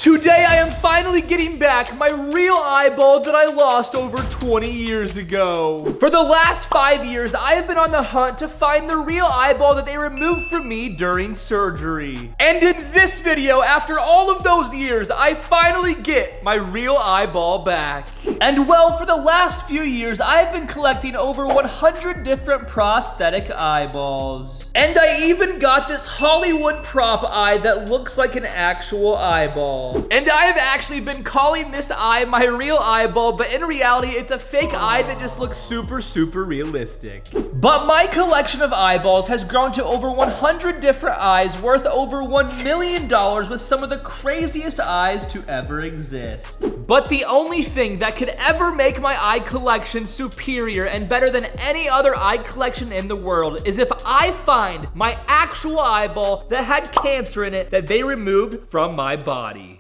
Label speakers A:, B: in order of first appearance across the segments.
A: Today I am finally getting back my real eyeball that I lost over 20 years ago. For the last 5 years, I have been on the hunt to find the real eyeball that they removed from me during surgery. And in this video, after all of those years, I finally get my real eyeball back. And well, for the last few years, I have been collecting over 100 different prosthetic eyeballs. And I even got this Hollywood prop eye that looks like an actual eyeball. And I have actually been calling this eye my real eyeball, but in reality, it's a fake eye that just looks super realistic. But my collection of eyeballs has grown to over 100 different eyes worth over $1 million with some of the craziest eyes to ever exist. But the only thing that could ever make my eye collection superior and better than any other eye collection in the world is if I find my actual eyeball that had cancer in it that they removed from my body.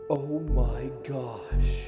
A: Oh my gosh.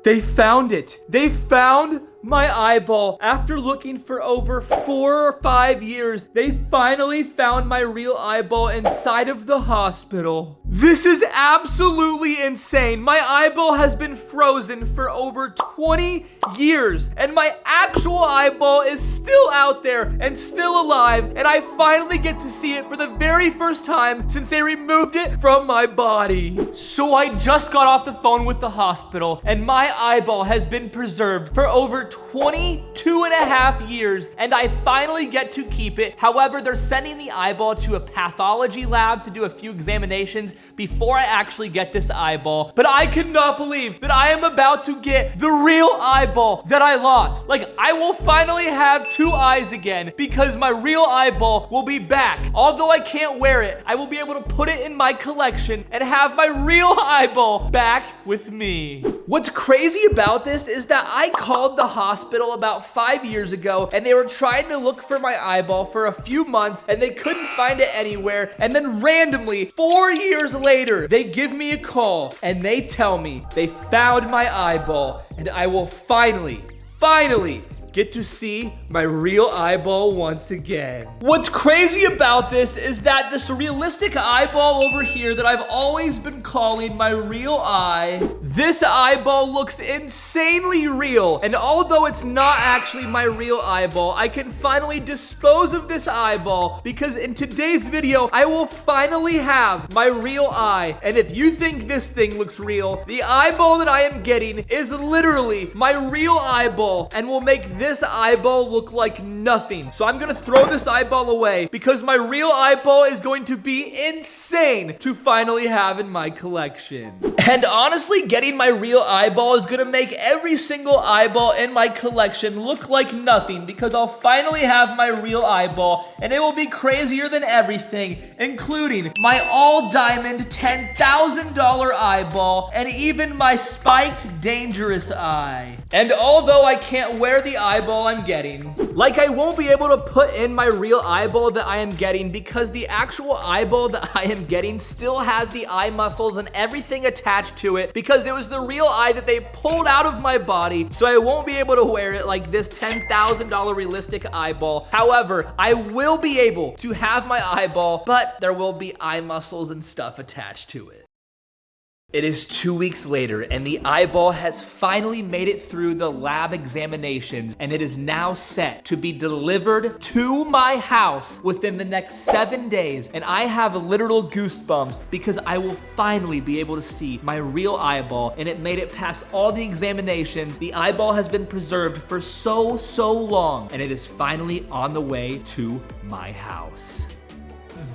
A: They found it. They found my eyeball. After looking for over 4 or 5 years, they finally found my real eyeball inside of the hospital. This is absolutely insane. My eyeball has been frozen for over 20 years, and my actual eyeball is still out there and still alive, and I finally get to see it for the very first time since they removed it from my body. So I just got off the phone with the hospital, and my eyeball has been preserved for over 22 and a half years, and I finally get to keep it. However, they're sending the eyeball to a pathology lab to do a few examinations before I actually get this eyeball. But I cannot believe that I am about to get the real eyeball that I lost. Like, I will finally have 2 eyes again because my real eyeball will be back. Although I can't wear it, I will be able to put it in my collection and have my real eyeball back with me. What's crazy about this is that I called the hospital about 5 years ago, and they were trying to look for my eyeball for a few months, and they couldn't find it anywhere. And then randomly, 4 years later, they give me a call, and they tell me they found my eyeball, and I will finally get to see my real eyeball once again. What's crazy about this is that this realistic eyeball over here that I've always been calling my real eye, this eyeball looks insanely real. And although it's not actually my real eyeball, I can finally dispose of this eyeball because in today's video, I will finally have my real eye. And if you think this thing looks real, the eyeball that I am getting is literally my real eyeball and will make this eyeball look like nothing. So I'm gonna throw this eyeball away because my real eyeball is going to be insane to finally have in my collection. And honestly, getting my real eyeball is gonna make every single eyeball in my collection look like nothing because I'll finally have my real eyeball and it will be crazier than everything, including my all diamond $10,000 eyeball and even my spiked dangerous eye. And although I can't wear the eyeball I'm getting, like I won't be able to put in my real eyeball that I am getting because the actual eyeball that I am getting still has the eye muscles and everything attached to it because it was the real eye that they pulled out of my body, so I won't be able to wear it like this $10,000 realistic eyeball. However, I will be able to have my eyeball, but there will be eye muscles and stuff attached to it. It is 2 weeks later, and the eyeball has finally made it through the lab examinations, and it is now set to be delivered to my house within the next 7 days. And I have literal goosebumps because I will finally be able to see my real eyeball, and it made it past all the examinations. The eyeball has been preserved for so long, and it is finally on the way to my house.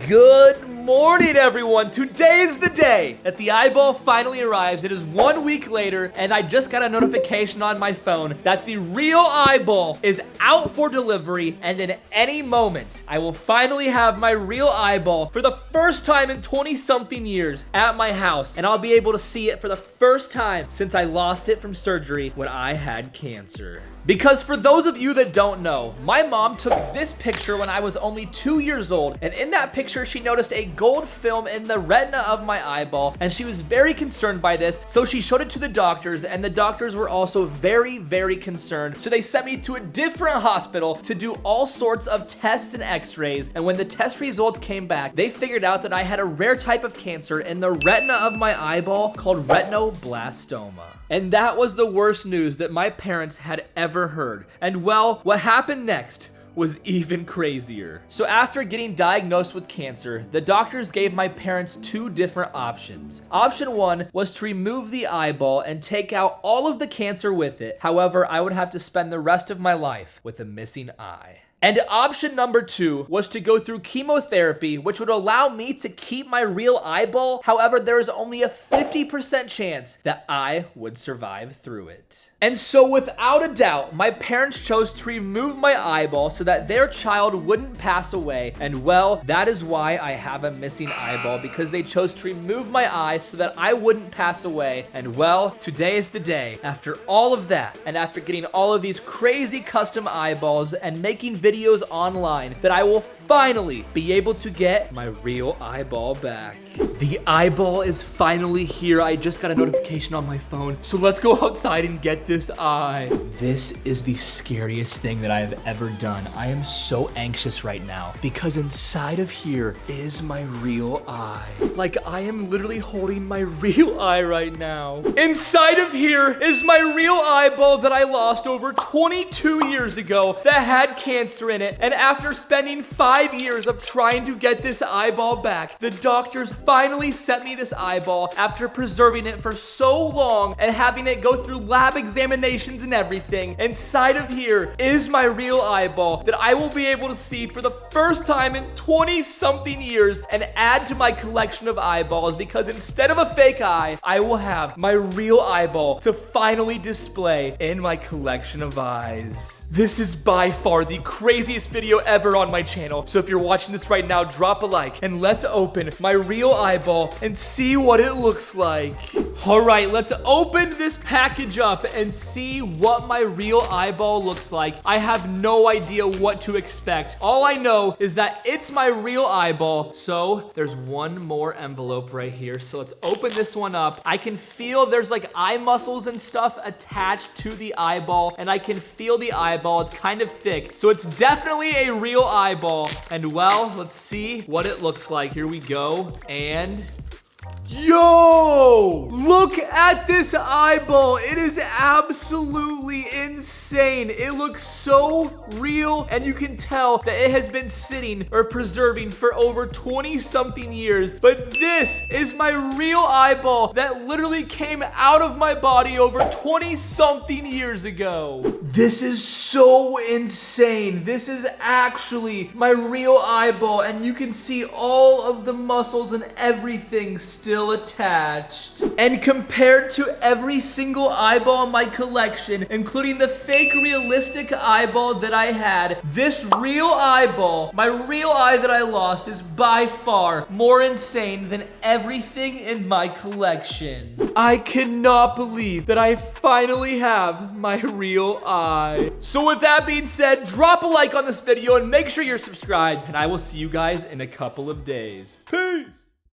A: Good morning, everyone. Today is the day that the eyeball finally arrives. It is 1 week later, and I just got a notification on my phone that the real eyeball is out for delivery, and in any moment, I will finally have my real eyeball for the first time in 20-something years at my house, and I'll be able to see it for the first time since I lost it from surgery when I had cancer. Because for those of you that don't know, my mom took this picture when I was only 2 years old, and in that picture, she noticed a gold film in the retina of my eyeball, and she was very concerned by this, so she showed it to the doctors, and the doctors were also very, very concerned. So they sent me to a different hospital to do all sorts of tests and x-rays, and when the test results came back, they figured out that I had a rare type of cancer in the retina of my eyeball called retinoblastoma. And that was the worst news that my parents had ever heard. And well, what happened next was even crazier. So after getting diagnosed with cancer, the doctors gave my parents 2 different options. Option 1 was to remove the eyeball and take out all of the cancer with it. However, I would have to spend the rest of my life with a missing eye. And option number 2 was to go through chemotherapy, which would allow me to keep my real eyeball. However, there is only a 50% chance that I would survive through it. And so without a doubt, my parents chose to remove my eyeball so that their child wouldn't pass away. And well, that is why I have a missing eyeball, because they chose to remove my eye so that I wouldn't pass away. And well, today is the day. After all of that, and after getting all of these crazy custom eyeballs and making videos online, that I will finally be able to get my real eyeball back. The eyeball is finally here. I just got a notification on my phone. So let's go outside and get this eye. This is the scariest thing that I have ever done. I am so anxious right now because inside of here is my real eye. Like, I am literally holding my real eye right now. Inside of here is my real eyeball that I lost over 22 years ago that had cancer in it. And after spending 5 years of trying to get this eyeball back, the doctors finally sent me this eyeball after preserving it for so long and having it go through lab examinations and everything. Inside of here is my real eyeball that I will be able to see for the first time in 20-something years and add to my collection of eyeballs, because instead of a fake eye, I will have my real eyeball to finally display in my collection of eyes. This is by far the craziest video ever on my channel. So if you're watching this right now, drop a like and let's open my real eyeball and see what it looks like. All right, let's open this package up and see what my real eyeball looks like. I have no idea what to expect. All I know is that it's my real eyeball. So there's one more envelope right here. So let's open this one up. I can feel there's like eye muscles and stuff attached to the eyeball, and I can feel the eyeball. It's kind of thick. So it's definitely a real eyeball. And well, let's see what it looks like. Here we go. And yo, look at this eyeball. It is absolutely insane. It looks so real, and you can tell that it has been sitting or preserving for over 20-something years. But this is my real eyeball that literally came out of my body over 20-something years ago. This is so insane. This is actually my real eyeball, and you can see all of the muscles and everything still attached. And compared to every single eyeball in my collection, including the fake realistic eyeball that I had, this real eyeball, my real eye that I lost, is by far more insane than everything in my collection. I cannot believe that I finally have my real eye. So with that being said, drop a like on this video and make sure you're subscribed, and I will see you guys in a couple of days. Peace!